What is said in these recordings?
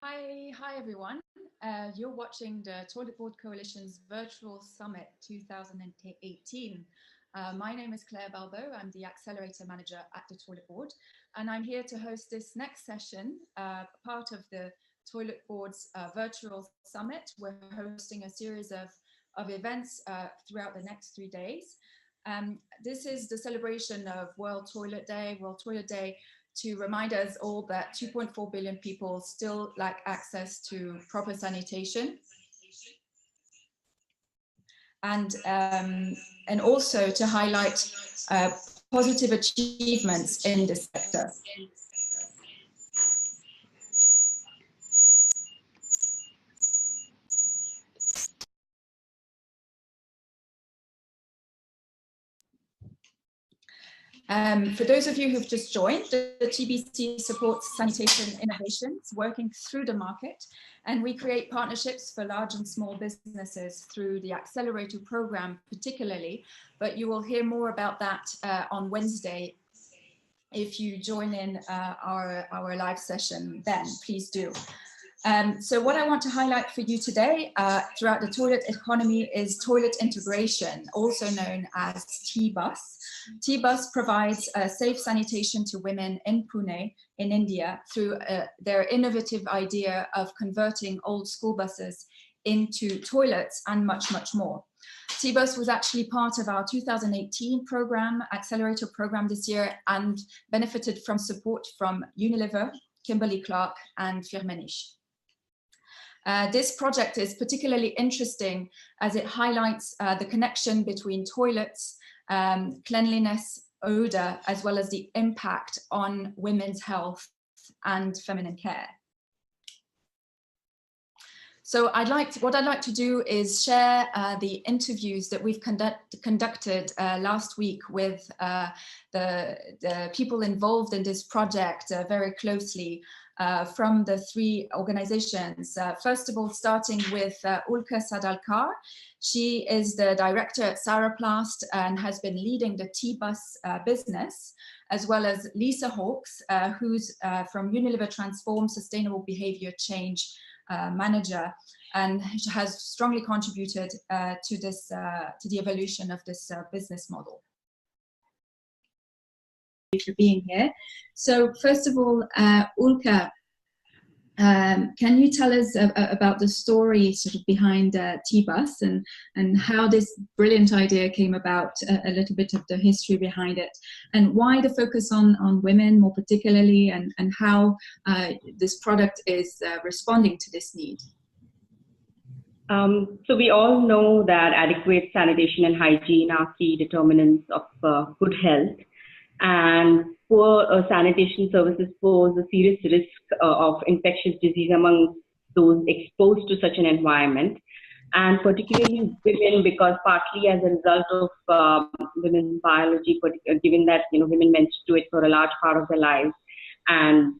Hi everyone. You're watching the Toilet Board Coalition's Virtual Summit 2018. My name is Claire Balbo. I'm the Accelerator Manager at the Toilet Board, and I'm here to host this next session, part of the Toilet Board's Virtual Summit. We're hosting a series of events throughout the next 3 days. This is the celebration of World Toilet Day to remind us all that 2.4 billion people still lack access to proper sanitation. And also to highlight positive achievements in this sector. For those of you who've just joined, the TBC supports sanitation innovations working through the market, and we create partnerships for large and small businesses through the Accelerator program particularly, but you will hear more about that on Wednesday. If you join in our live session, then please do. So what I want to highlight for you today throughout the toilet economy is toilet integration, also known as T-Bus. T-Bus provides safe sanitation to women in Pune, in India, through their innovative idea of converting old school buses into toilets and much, much more. T-Bus was actually part of our 2018 program, Accelerator program this year, and benefited from support from Unilever, Kimberly-Clark, and Firmenich. This project is particularly interesting as it highlights the connection between toilets, cleanliness, odor, as well as the impact on women's health and feminine care. So what I'd like to do is share the interviews that we've conducted last week with the people involved in this project very closely from the three organizations. First of all, starting with Ulka Sadalkar. She is the director at Saraplast and has been leading the T-Bus business, as well as Lisa Hawkes, who's from Unilever Transform Sustainable Behavior Change Manager, and has strongly contributed to the evolution of this business model. For being here. So first of all, Ulka, can you tell us about the story sort of behind T-Bus and how this brilliant idea came about, a little bit of the history behind it, and why the focus on women more particularly, and how this product is responding to this need? So we all know that adequate sanitation and hygiene are key determinants of good health, and poor sanitation services pose a serious risk of infectious disease among those exposed to such an environment, and particularly women, because partly as a result of women's biology, given that women menstruate for a large part of their lives, and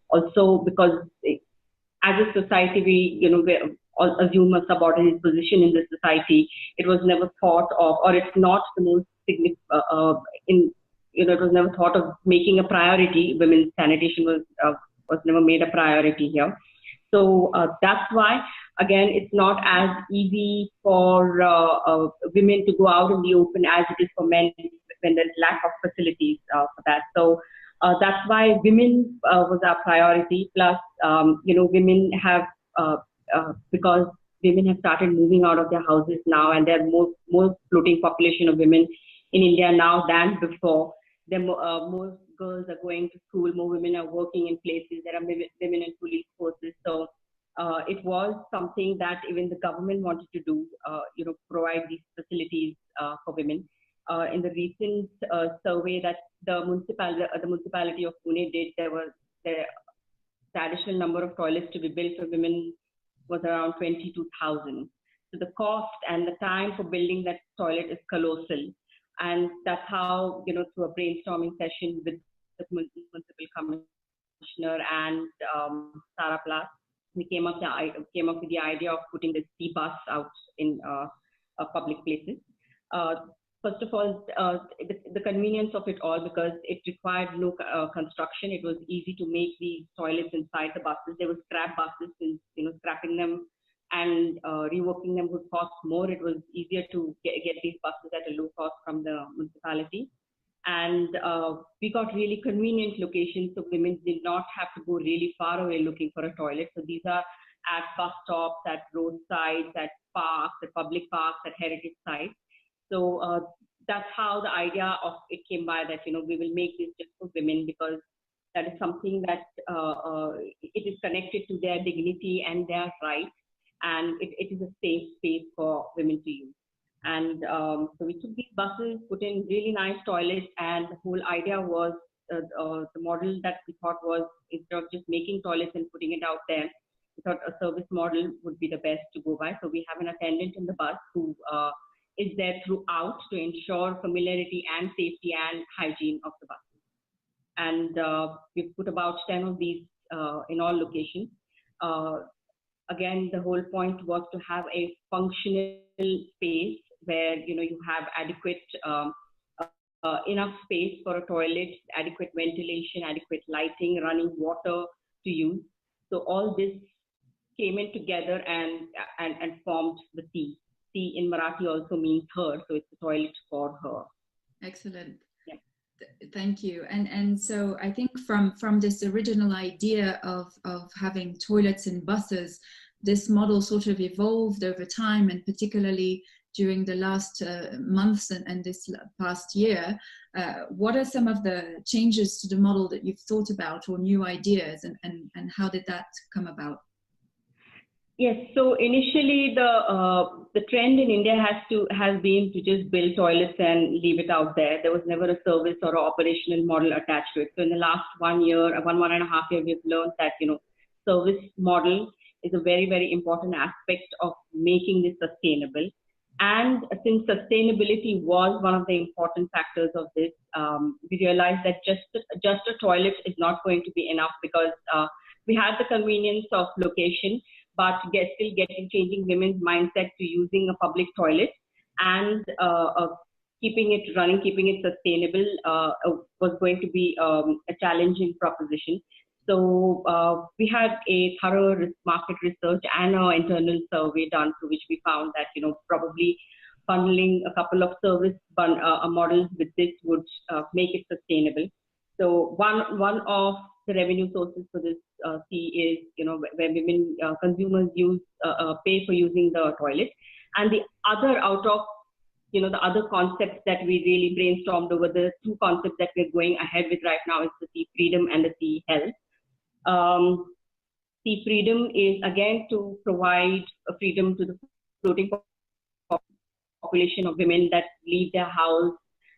also because as a society we assume a subordinate position in this society. It was never thought of, or it's not the most significant it was never thought of making a priority. Women's sanitation was never made a priority here. So that's why, again, it's not as easy for women to go out in the open as it is for men when there's lack of facilities for that. So that's why women was our priority. Plus, women have, because women have started moving out of their houses now, and there are more floating population of women in India now than before. More girls are going to school, more women are working in places, there are women in police forces. So it was something that even the government wanted to do, provide these facilities for women. In the recent survey that the municipality of Pune did, the additional number of toilets to be built for women was around 22,000. So the cost and the time for building that toilet is colossal. And that's how, through a brainstorming session with the municipal commissioner and Saraplast, we came up with the idea of putting this T-Bus out in public places. First of all, the convenience of it all, because it required no construction. It was easy to make these toilets inside the buses. There were scrap buses, and scrapping them and reworking them would cost more. It was easier to get these buses at a low cost from the municipality. And we got really convenient locations, so women did not have to go really far away looking for a toilet. So these are at bus stops, at roadsides, at parks, at public parks, at heritage sites. So that's how the idea of it came by, that we will make this just for women, because that is something that it is connected to their dignity and their rights, and it is a safe space for women to use. And so we took these buses, put in really nice toilets, and the whole idea was the model that we thought was, instead of just making toilets and putting it out there, we thought a service model would be the best to go by. So we have an attendant in the bus who is there throughout to ensure familiarity and safety and hygiene of the bus. And we've put about 10 of these in all locations. Again, the whole point was to have a functional space where you have adequate enough space for a toilet, adequate ventilation, adequate lighting, running water to use. So all this came in together and formed the T. T in Marathi also means her, so it's a toilet for her. Excellent. Yeah. Thank you. And so I think from this original idea of having toilets in buses, this model sort of evolved over time, and particularly during the last months and this past year. What are some of the changes to the model that you've thought about, or new ideas, and how did that come about? Yes, so initially the trend in India has been to just build toilets and leave it out there. There was never a service or an operational model attached to it. So in the last 1 year, 1.5 years, we've learned that service model is a very, very important aspect of making this sustainable. And since sustainability was one of the important factors of this, we realized that just a toilet is not going to be enough, because we had the convenience of location, but still changing women's mindset to using a public toilet and keeping it running, keeping it sustainable was going to be a challenging proposition. So we had a thorough market research and an internal survey done, through which we found that probably bundling a couple of service models with this would make it sustainable. So one of the revenue sources for this C is where women consumers pay for using the toilet, and the other out of the other concepts that we really brainstormed over, the two concepts that we're going ahead with right now is the C freedom and the C health. C freedom is again to provide a freedom to the floating population of women that leave their house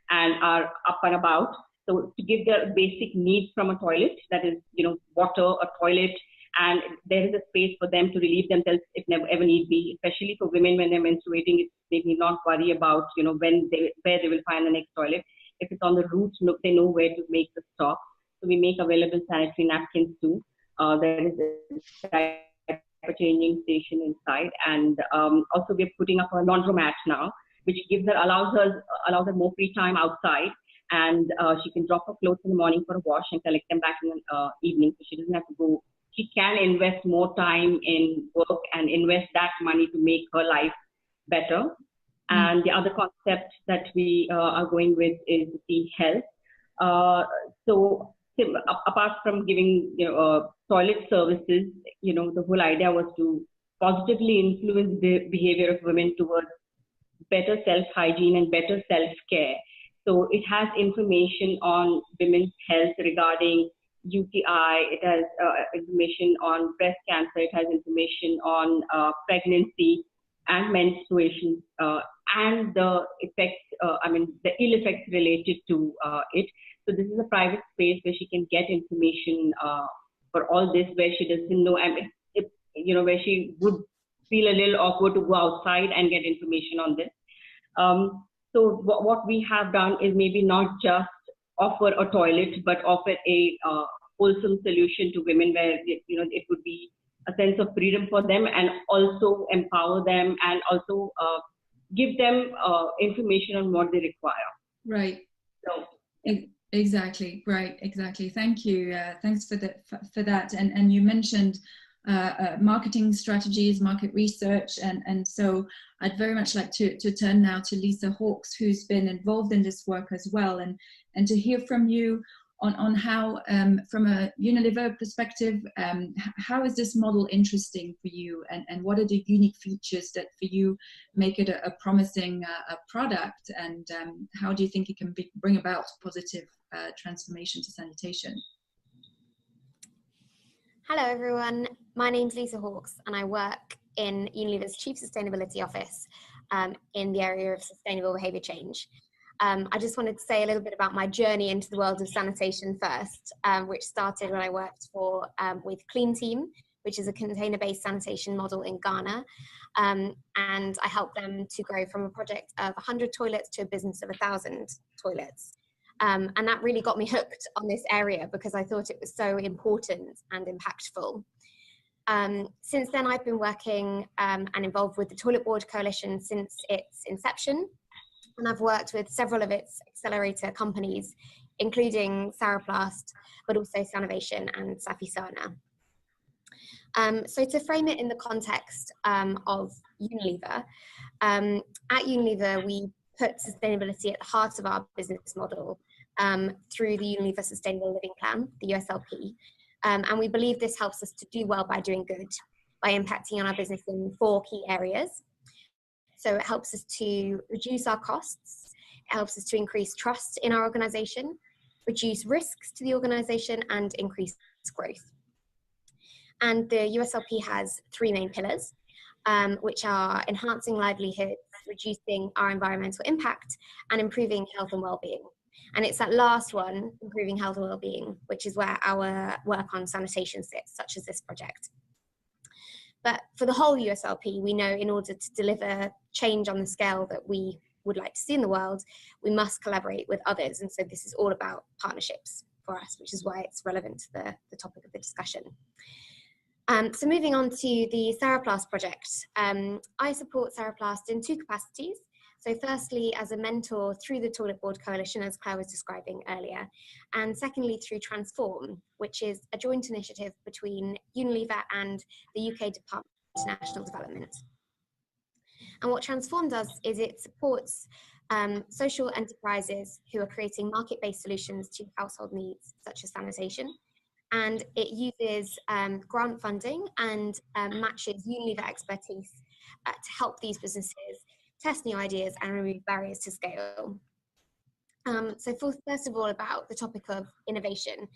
and are up and about. So to give their basic needs from a toilet, that is, water, a toilet, and there is a space for them to relieve themselves if ever need be, especially for women when they're menstruating. They need not worry about, where they will find the next toilet. If it's on the route, they know where to make the stop. So we make available sanitary napkins too. There is a changing station inside, and also we're putting up a laundromat now, which allows her more free time outside. And she can drop her clothes in the morning for a wash and collect them back in the evening. So she doesn't have to go. She can invest more time in work and invest that money to make her life better. Mm-hmm. And the other concept that we are going with is the health. So apart from giving toilet services, the whole idea was to positively influence the behavior of women towards better self-hygiene and better self-care. So it has information on women's health regarding UTI, it has information on breast cancer, it has information on pregnancy and menstruation, and the effects, the ill effects related to it. So this is a private space where she can get information for all this, where she doesn't know, where she would feel a little awkward to go outside and get information on this. So what we have done is maybe not just offer a toilet, but offer a wholesome solution to women where it would be a sense of freedom for them, and also empower them, and also give them information on what they require. Right. So exactly. Right. Exactly. Thank you. Thanks for that. And you mentioned marketing strategies, market research, and so I'd very much like to turn now to Lisa Hawkes, who's been involved in this work as well, and to hear from you on how, from a Unilever perspective, how is this model interesting for you, and what are the unique features that for you make it a promising product, and how do you think it can bring about positive transformation to sanitation? Hello everyone, my name's Lisa Hawkes and I work in Unilever's Chief Sustainability Office in the area of sustainable behaviour change. I just wanted to say a little bit about my journey into the world of sanitation first, which started when I worked with Clean Team, which is a container-based sanitation model in Ghana. And I helped them to grow from a project of 100 toilets to a business of 1,000 toilets. And that really got me hooked on this area because I thought it was so important and impactful. Since then, I've been working and involved with the Toilet Board Coalition since its inception. And I've worked with several of its accelerator companies, including Saraplast, but also Sanitation and Safisana. So to frame it in the context of Unilever, at Unilever, we put sustainability at the heart of our business model through the Unilever Sustainable Living Plan, the USLP. And we believe this helps us to do well by doing good, by impacting on our business in 4 key areas. So it helps us to reduce our costs, it helps us to increase trust in our organisation, reduce risks to the organisation, and increase growth. And the USLP has 3 main pillars, which are enhancing livelihoods, reducing our environmental impact, and improving health and well-being. And it's that last one, improving health and well-being, which is where our work on sanitation sits, such as this project. But for the whole USLP, we know in order to deliver change on the scale that we would like to see in the world, we must collaborate with others. And so this is all about partnerships for us, which is why it's relevant to the topic of the discussion. So moving on to the Saraplast project, I support Saraplast in 2 capacities. So firstly, as a mentor through the Toilet Board Coalition, as Claire was describing earlier, and secondly, through Transform, which is a joint initiative between Unilever and the UK Department of International Development. And what Transform does is it supports social enterprises who are creating market-based solutions to household needs, such as sanitation. And it uses grant funding and matches Unilever expertise to help these businesses test new ideas and remove barriers to scale. So first of all, about the topic of innovation.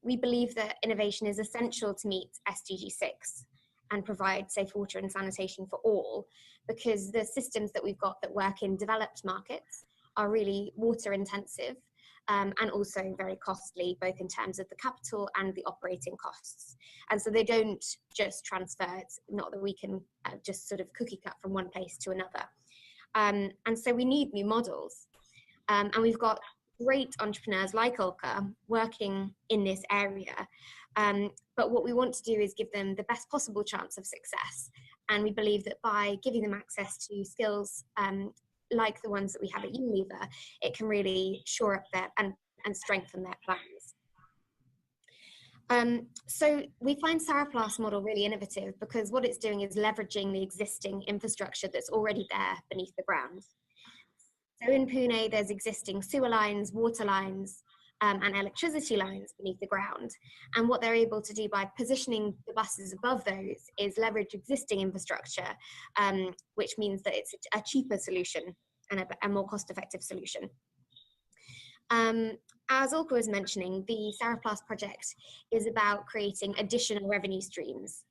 We believe that innovation is essential to meet SDG 6 and provide safe water and sanitation for all, because the systems that we've got that work in developed markets are really water intensive and also very costly, both in terms of the capital and the operating costs. And so they don't just transfer, it's not that we can just sort of cookie cut from one place to another. And so we need new models. And we've got great entrepreneurs like Ulka working in this area. But what we want to do is give them the best possible chance of success. And we believe that by giving them access to skills like the ones that we have at Unilever, it can really shore up their and strengthen their plans. So we find Saraplast model really innovative because what it's doing is leveraging the existing infrastructure that's already there beneath the ground. So in Pune, there's existing sewer lines, water lines, and electricity lines beneath the ground. And what they're able to do by positioning the buses above those is leverage existing infrastructure, which means that it's a cheaper solution and a more cost-effective solution. As Ulka was mentioning, the Saraplast project is about creating additional revenue streams.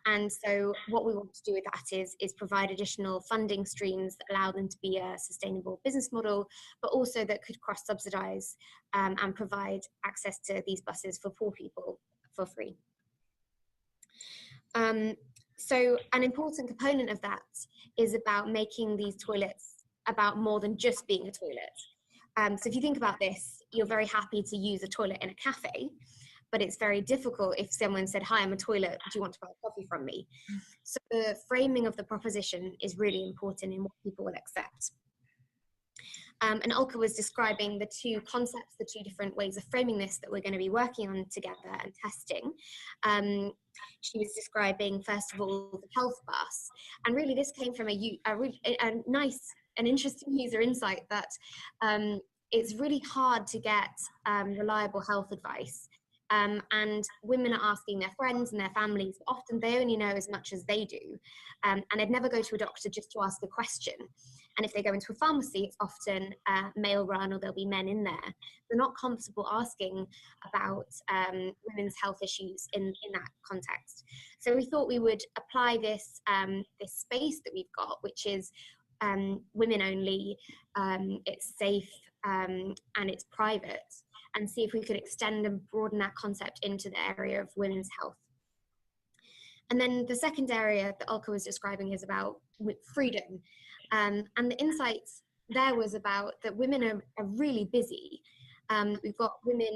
And so what we want to do with that is provide additional funding streams that allow them to be a sustainable business model, but also that could cross-subsidize and provide access to these buses for poor people for free. So an important component of that is about making these toilets about more than just being a toilet. So if you think about this, you're very happy to use a toilet in a cafe, but it's very difficult if someone said, "Hi, I'm a toilet, do you want to buy coffee from me?" So the framing of the proposition is really important in what people will accept. And Ulka was describing the two concepts, the two different ways of framing this that we're going to be working on together and testing. She was describing, first of all, the health bus. And really this came from a nice and interesting user insight that it's really hard to get reliable health advice. And women are asking their friends and their families, but often they only know as much as they do. And they'd never go to a doctor just to ask a question. And if they go into a pharmacy, it's often male run or there'll be men in there. They're not comfortable asking about women's health issues in that context. So we thought we would apply this, this space that we've got, which is women only, it's safe and it's private, and see if we could extend and broaden that concept into the area of women's health. And then the second area that Ulka was describing is about freedom. And the insights there was about that women are really busy. We've got women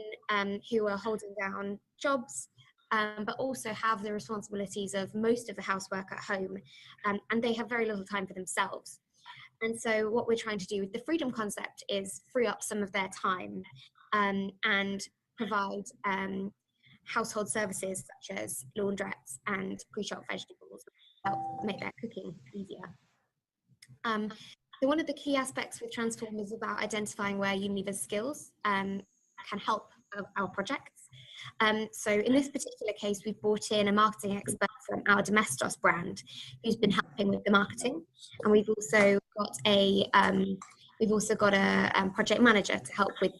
who are holding down jobs, but also have the responsibilities of most of the housework at home, and they have very little time for themselves. And so what we're trying to do with the freedom concept is free up some of their time and provide household services such as laundrettes and pre-chopped vegetables to help make their cooking easier. So one of the key aspects with Transform is about identifying where Unilever's skills can help our projects. So in this particular case, we've brought in a marketing expert from our Domestos brand who's been helping with the marketing, and we've also got a project manager to help with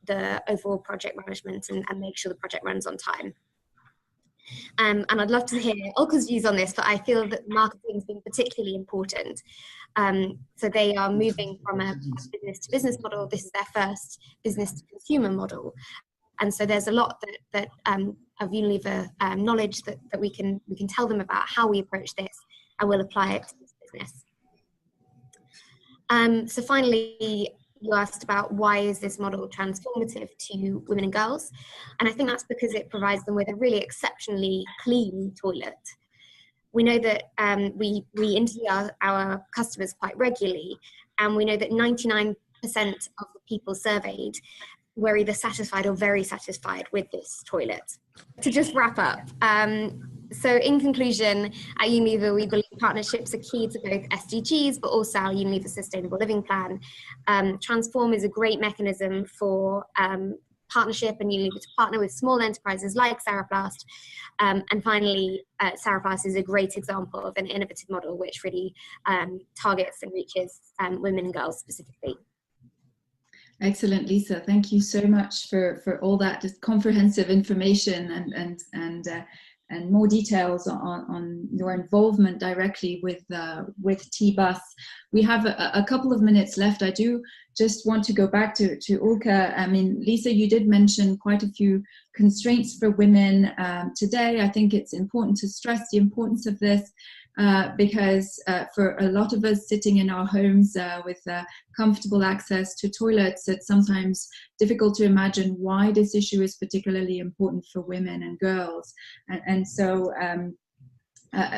the overall project management and make sure the project runs on time. And I'd love to hear Ulka's views on this, but I feel that marketing has been particularly important. So they are moving from a business-to-business model. This is their first business-to-consumer model. And so there's a lot that of Unilever knowledge that we can tell them about how we approach this, and we'll apply it to this business. So finally, you asked about why is this model transformative to women and girls? And I think that's because it provides them with a really exceptionally clean toilet. We know that we interview our customers quite regularly, and we know that 99% of the people surveyed were either satisfied or very satisfied with this toilet. To just wrap up, so in conclusion, at Unilever, we believe partnerships are key to both SDGs, but also our Unilever Sustainable Living Plan. Transform is a great mechanism for partnership and Unilever to partner with small enterprises like Saraplast. And finally, Saraplast is a great example of an innovative model which really targets and reaches women and girls specifically. Excellent, Lisa. Thank you so much for all that just comprehensive information and more details on your involvement directly with T-Bus. We have a couple of minutes left. I do just want to go back to Ulka. I mean, Lisa, you did mention quite a few constraints for women today. I think it's important to stress the importance of this. Because for a lot of us sitting in our homes with comfortable access to toilets, it's sometimes difficult to imagine why this issue is particularly important for women and girls. And so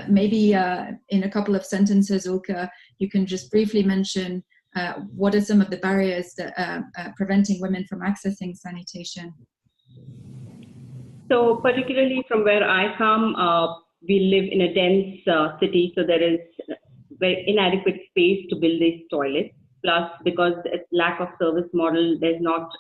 maybe in a couple of sentences, Ulka, you can just briefly mention what are some of the barriers that preventing women from accessing sanitation? So particularly from where I come, we live in a dense city, so there is very inadequate space to build these toilets. Plus, because it's lack of service model, there's not,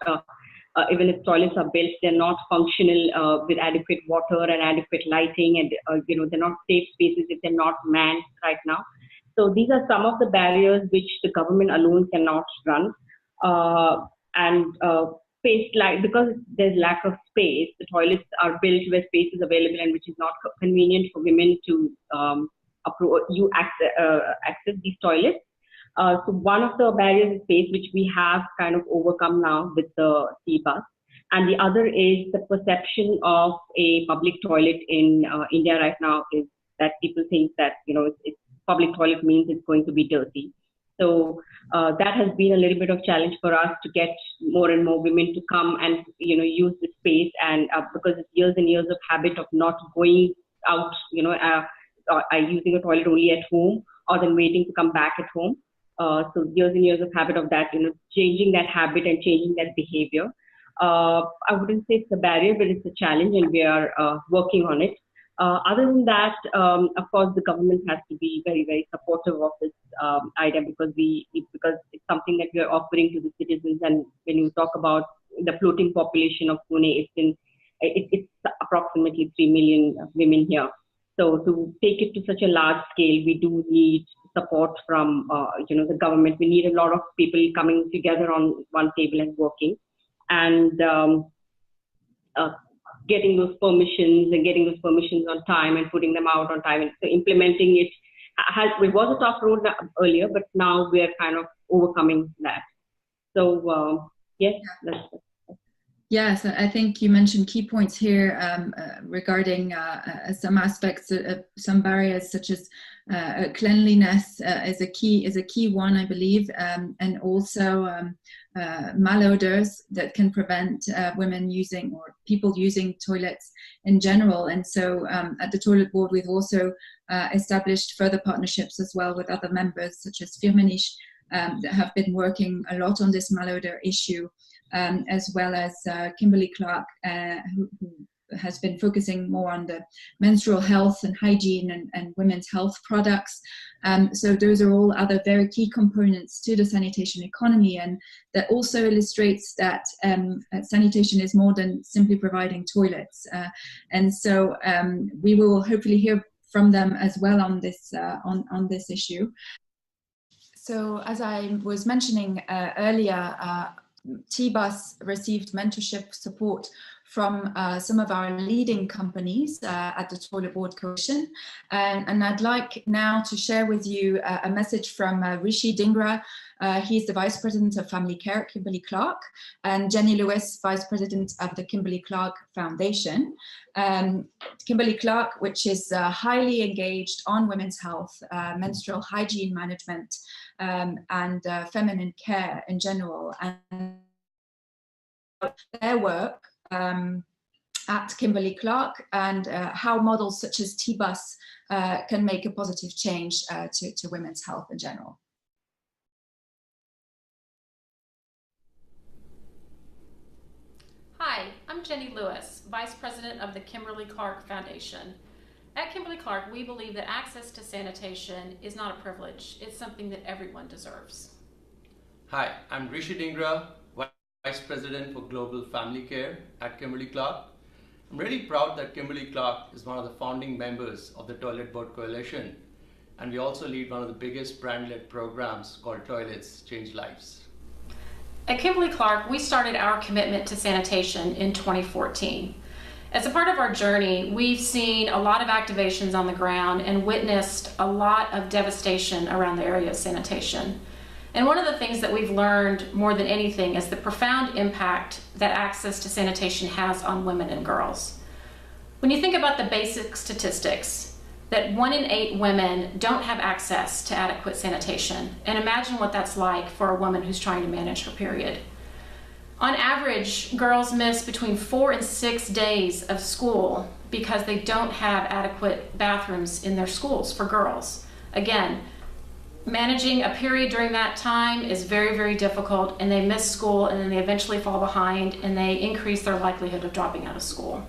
even if toilets are built, they're not functional with adequate water and adequate lighting, and they're not safe spaces if they're not manned right now. So these are some of the barriers which the government alone cannot run. Because there's lack of space, the toilets are built where space is available and which is not convenient for women to access these toilets. So one of the barriers is space, which we have kind of overcome now with the T-Bus. And the other is the perception of a public toilet in India right now is that people think that, public toilet means it's going to be dirty. So that has been a little bit of challenge for us to get more and more women to come and use the space, and because it's years and years of habit of not going out, using a toilet only at home or then waiting to come back at home. So years and years of habit of that, changing that habit and changing that behavior. I wouldn't say it's a barrier, but it's a challenge, and we are working on it. Other than that, of course, the government has to be very, very supportive of this idea, because it's something that we are offering to the citizens. And when you talk about the floating population of Pune, it's approximately 3 million women here. So to take it to such a large scale, we do need support from the government. We need a lot of people coming together on one table and working, and getting those permissions on time and putting them out on time. And so implementing it was a tough road earlier, but now we are kind of overcoming that. So yes, Yes, I think you mentioned key points here regarding some aspects, some barriers such as cleanliness is a key one, I believe, and also malodors that can prevent women using or people using toilets in general. And so at the Toilet Board, we've also established further partnerships as well with other members such as Firmenich that have been working a lot on this malodor issue. As well as Kimberly-Clark, who has been focusing more on the menstrual health and hygiene and women's health products. So those are all other very key components to the sanitation economy, and that also illustrates that sanitation is more than simply providing toilets. And so we will hopefully hear from them as well on this issue. So as I was mentioning earlier, TBUS received mentorship support from some of our leading companies at the Toilet Board Coalition. And I'd like now to share with you a message from Rishi Dhingra. He's the Vice President of Family Care at Kimberly-Clark, and Jenny Lewis, Vice President of the Kimberly-Clark Foundation. Kimberly-Clark, which is highly engaged on women's health, menstrual hygiene management, and feminine care in general. And their work at Kimberly-Clark and how models such as TBUS can make a positive change to women's health in general. Hi, I'm Jenny Lewis, Vice President of the Kimberly-Clark Foundation. At Kimberly-Clark, we believe that access to sanitation is not a privilege, it's something that everyone deserves. Hi, I'm Rishi Dhingra, Vice President for Global Family Care at Kimberly-Clark. I'm really proud that Kimberly-Clark is one of the founding members of the Toilet Board Coalition, and we also lead one of the biggest brand-led programs called Toilets Change Lives. At Kimberly-Clark, we started our commitment to sanitation in 2014. As a part of our journey, we've seen a lot of activations on the ground and witnessed a lot of devastation around the area of sanitation. And one of the things that we've learned more than anything is the profound impact that access to sanitation has on women and girls. When you think about the basic statistics, that 1 in 8 women don't have access to adequate sanitation, and imagine what that's like for a woman who's trying to manage her period. On average, girls miss between 4 and 6 days of school because they don't have adequate bathrooms in their schools for girls. Again, managing a period during that time is very, very difficult, and they miss school, and then they eventually fall behind, and they increase their likelihood of dropping out of school.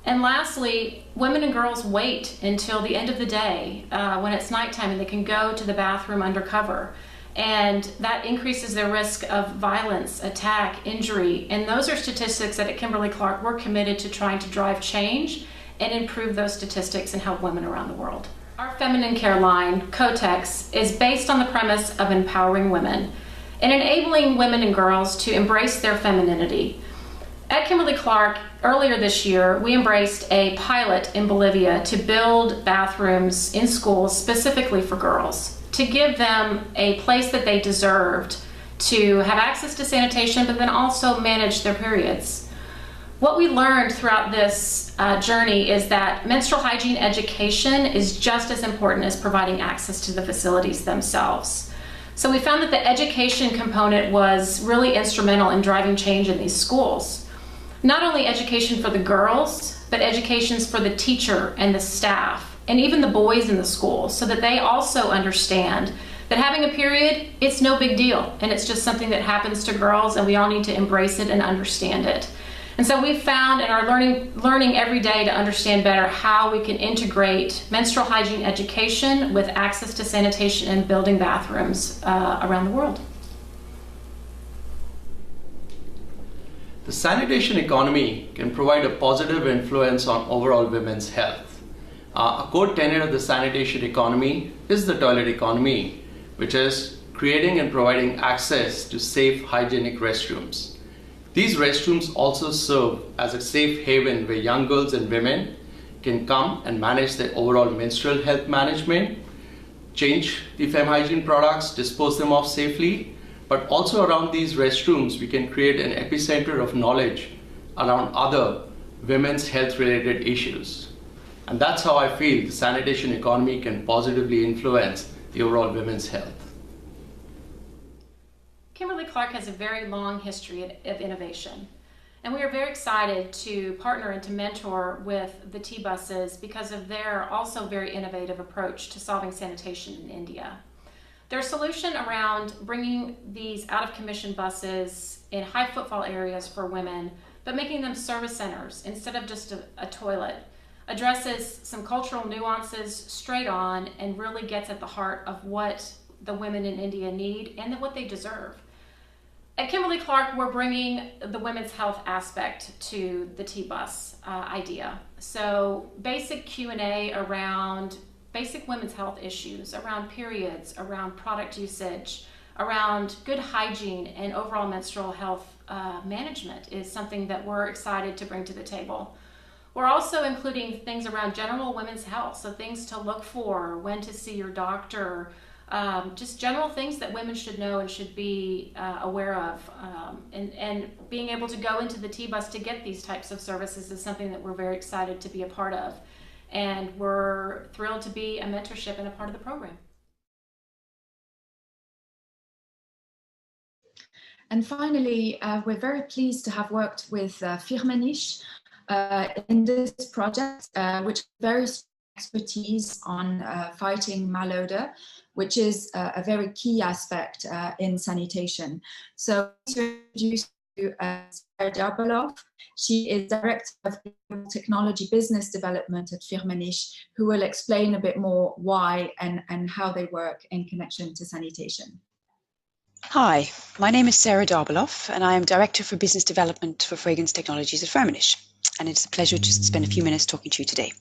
And lastly, women and girls wait until the end of the day when it's nighttime and they can go to the bathroom undercover. And that increases their risk of violence, attack, injury. And those are statistics that at Kimberly-Clark we're committed to trying to drive change and improve those statistics and help women around the world. Our feminine care line, Kotex, is based on the premise of empowering women and enabling women and girls to embrace their femininity. At Kimberly-Clark, earlier this year, we embraced a pilot in Bolivia to build bathrooms in schools specifically for girls, to give them a place that they deserved to have access to sanitation, but then also manage their periods. What we learned throughout this journey is that menstrual hygiene education is just as important as providing access to the facilities themselves. So we found that the education component was really instrumental in driving change in these schools. Not only education for the girls, but educations for the teacher and the staff, and even the boys in the school, so that they also understand that having a period, it's no big deal, and it's just something that happens to girls, and we all need to embrace it and understand it. And so we've found in our learning every day to understand better how we can integrate menstrual hygiene education with access to sanitation and building bathrooms around the world. The sanitation economy can provide a positive influence on overall women's health. A core tenet of the sanitation economy is the toilet economy, which is creating and providing access to safe, hygienic restrooms. These restrooms also serve as a safe haven where young girls and women can come and manage their overall menstrual health management, change the fem hygiene products, dispose them off safely, but also around these restrooms we can create an epicenter of knowledge around other women's health related issues. And that's how I feel the sanitation economy can positively influence the overall women's health. Kimberly-Clark has a very long history of innovation, and we are very excited to partner and to mentor with the T-buses because of their also very innovative approach to solving sanitation in India. Their solution around bringing these out-of-commission buses in high footfall areas for women, but making them service centers instead of just a toilet, addresses some cultural nuances straight on and really gets at the heart of what the women in India need and what they deserve. At Kimberly-Clark, we're bringing the women's health aspect to the T-bus idea. So basic Q&A around basic women's health issues, around periods, around product usage, around good hygiene and overall menstrual health management is something that we're excited to bring to the table. We're also including things around general women's health, so things to look for, when to see your doctor, just general things that women should know and should be aware of. And being able to go into the T-bus to get these types of services is something that we're very excited to be a part of. And we're thrilled to be a mentorship and a part of the program. And finally, we're very pleased to have worked with Firmenich in this project, which very strong expertise on fighting malodor, which is a very key aspect in sanitation. So to introduce you Sarah Darbeloff. She is Director of Technology Business Development at Firmenich, who will explain a bit more why and how they work in connection to sanitation. Hi, my name is Sarah Darbeloff, and I am Director for Business Development for Fragrance Technologies at Firmenich. And it's a pleasure to spend a few minutes talking to you today.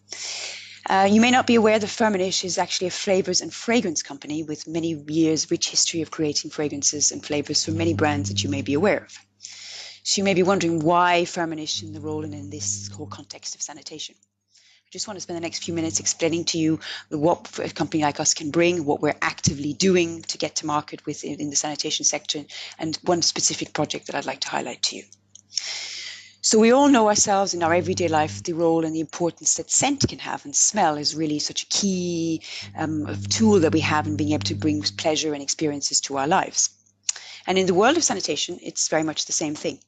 You may not be aware that Firmenich is actually a flavors and fragrance company with many years' rich history of creating fragrances and flavors for many brands that you may be aware of. So you may be wondering why Firmenich in the role and in this whole context of sanitation. I just want to spend the next few minutes explaining to you what a company like us can bring, what we're actively doing to get to market with in the sanitation sector, and one specific project that I'd like to highlight to you. So we all know ourselves in our everyday life, the role and the importance that scent can have, and smell is really such a key tool that we have in being able to bring pleasure and experiences to our lives. And in the world of sanitation, it's very much the same thing.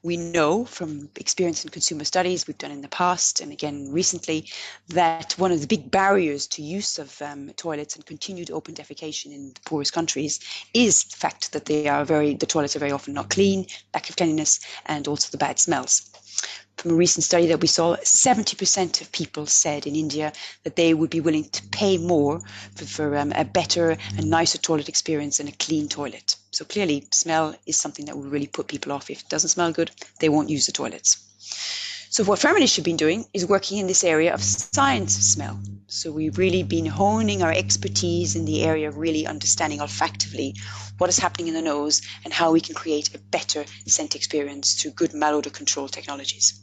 We know from experience in consumer studies we've done in the past and again recently that one of the big barriers to use of toilets and continued open defecation in the poorest countries is the fact that the toilets are very often not clean, lack of cleanliness, and also the bad smells. From a recent study that we saw, 70% of people said in India that they would be willing to pay more for a better and nicer toilet experience and a clean toilet. So clearly, smell is something that will really put people off. If it doesn't smell good, they won't use the toilets. So what Firmenich have been doing is working in this area of science of smell. So we've really been honing our expertise in the area of really understanding olfactively what is happening in the nose and how we can create a better scent experience through good malodor control technologies.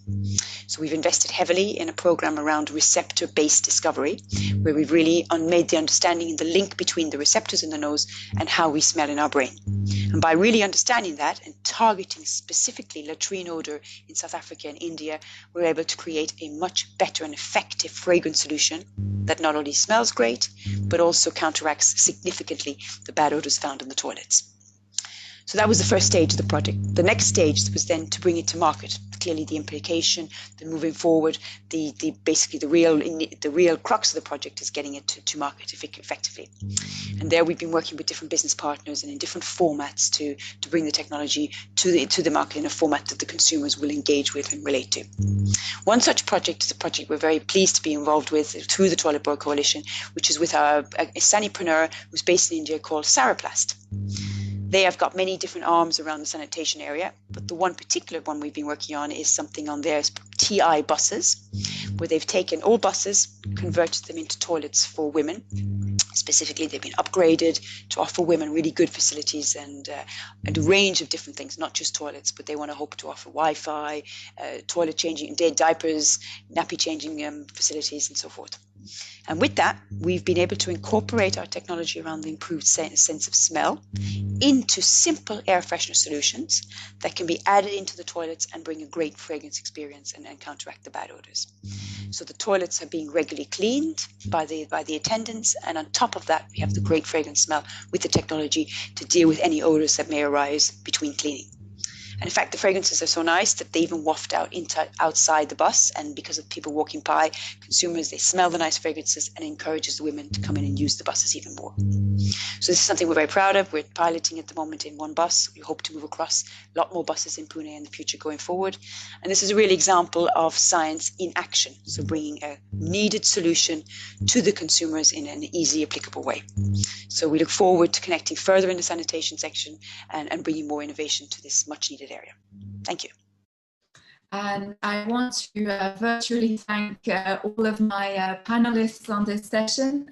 So we've invested heavily in a program around receptor-based discovery, where we've really made the understanding and the link between the receptors in the nose and how we smell in our brain. And by really understanding that and targeting specifically latrine odor in South Africa and India, we're able to create a much better and effective fragrance solution that not only smells great, but also counteracts significantly the bad odors found in the toilets. So that was the first stage of the project. The next stage was then to bring it to market. Clearly the implication, the moving forward, basically the real crux of the project is getting it to market effectively. And there we've been working with different business partners and in different formats to bring the technology to the market in a format that the consumers will engage with and relate to. One such project is a project we're very pleased to be involved with through the Toilet Board Coalition, which is with a sanipreneur who's based in India called Saraplast. They have got many different arms around the sanitation area, but the one particular one we've been working on is something on their TI buses, where they've taken old buses, converted them into toilets for women. Specifically, they've been upgraded to offer women really good facilities and a range of different things, not just toilets, but they want to hope to offer Wi-Fi, toilet changing, diapers, nappy changing facilities, and so forth. And with that, we've been able to incorporate our technology around the improved sense of smell into simple air freshener solutions that can be added into the toilets and bring a great fragrance experience and counteract the bad odors. So the toilets are being regularly cleaned by the attendants, and on top of that, we have the great fragrance smell with the technology to deal with any odors that may arise between cleaning. And in fact, the fragrances are so nice that they even waft out outside the bus. And because of people walking by, consumers, they smell the nice fragrances and encourages the women to come in and use the buses even more. So this is something we're very proud of. We're piloting at the moment in one bus. We hope to move across a lot more buses in Pune in the future going forward. And this is a real example of science in action. So bringing a needed solution to the consumers in an easy, applicable way. So we look forward to connecting further in the sanitation section and bringing more innovation to this much needed area. Thank you. And I want to virtually thank all of my panelists on this session.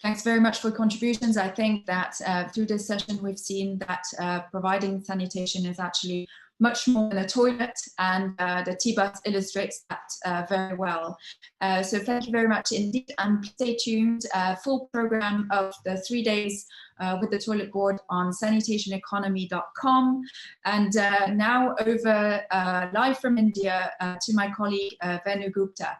Thanks very much for contributions. I think that through this session, we've seen that providing sanitation is actually much more than a toilet, and the T-Bus illustrates that very well. So thank you very much indeed, and stay tuned. Full program of the 3 days with the Toilet Board on sanitationeconomy.com. And now over live from India to my colleague Venu Gupta.